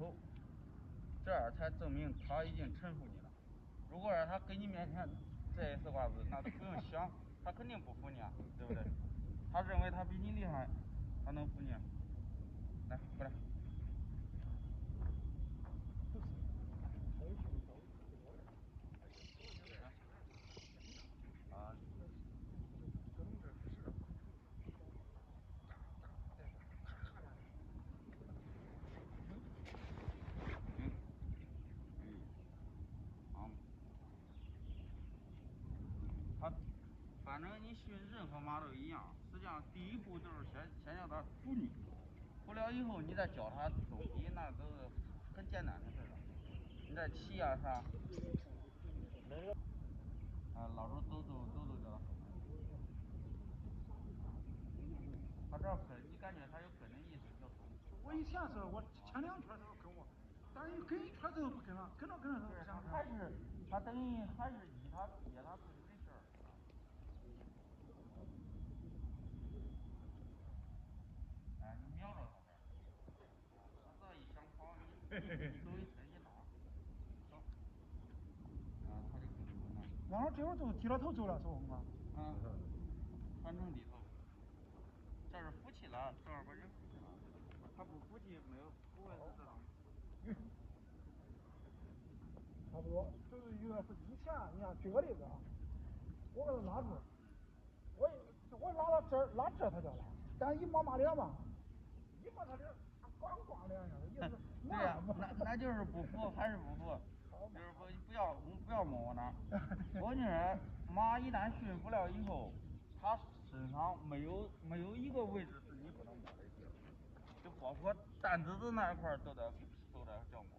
头，这样才证明他已经臣服你了。如果让他跟你面前这一丝瓜子，那都不用想，他肯定不服你啊，对不对？他认为他比你厉害，他能服你？来，过来。啊。反正你训任何马都一样，实际上第一步就是先让他服你，服了以后你再教他东西，那都是很简单的事了。你再骑啊啥，老周走着。他这跟你感觉他有跟的意思就走。我以前是我前2圈他都跟我，但是跟1圈之后不跟了，跟着他不想跟。他等于还是依他憋他自己的事儿。哎，你瞄着他点，他这一想跑，你走一车一拉，走。他就跟着了。然后这会儿就低了头走了，是不嘛？传承低头。这是服气了，正儿八经服气了。他不服气，不会是这种。差不多，就是有点是以前，你看举个例子啊，我给他拉住，我拉到这儿，拉这他就拉，但一摸马脸嘛，一摸他脸，光脸上，意思对呀，那就是不服，还是不服，就是不要摸我那儿。我跟你说，马一旦驯服了以后，它身上没有一个位置是你不能摸的，就包括蛋子子那一块都得叫摸，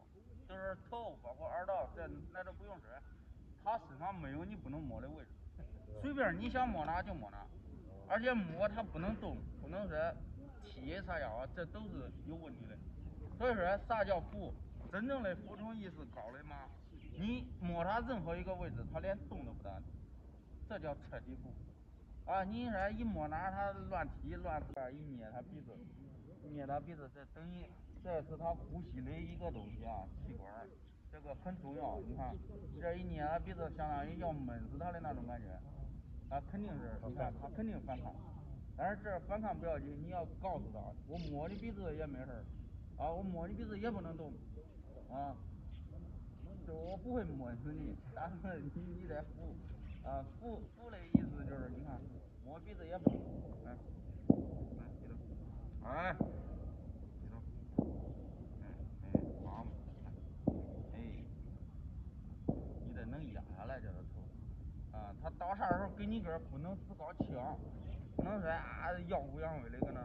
就是头，包括耳道，那都不用说，它身上没有你不能摸的位置，随便你想摸哪就摸哪，而且摸它不能动，不能说踢啥呀，这都是有问题的。所以说啥叫服？真正的服从意识高的马，你摸它任何一个位置，它连动都不得，这叫彻底服。啊，你说一摸哪它乱踢乱一捏它鼻子，这等于这是它呼吸的一个东西啊，气管，这个很重要。你看这一捏它鼻子，相当于要闷死它的那种感觉，它肯定是，你看它肯定反抗。但是这反抗不要紧，你要告诉他，我摸你鼻子也没事儿，啊，我摸你鼻子也不能动，啊，就我不会摸死你，但是你得服，啊，服的意思就是你看摸鼻子也不能动，来，记住，哎，记住，好，你得能压下来这个头，啊，他到啥时候给你根不能死高气昂，不能说啊耀武扬威的搁那。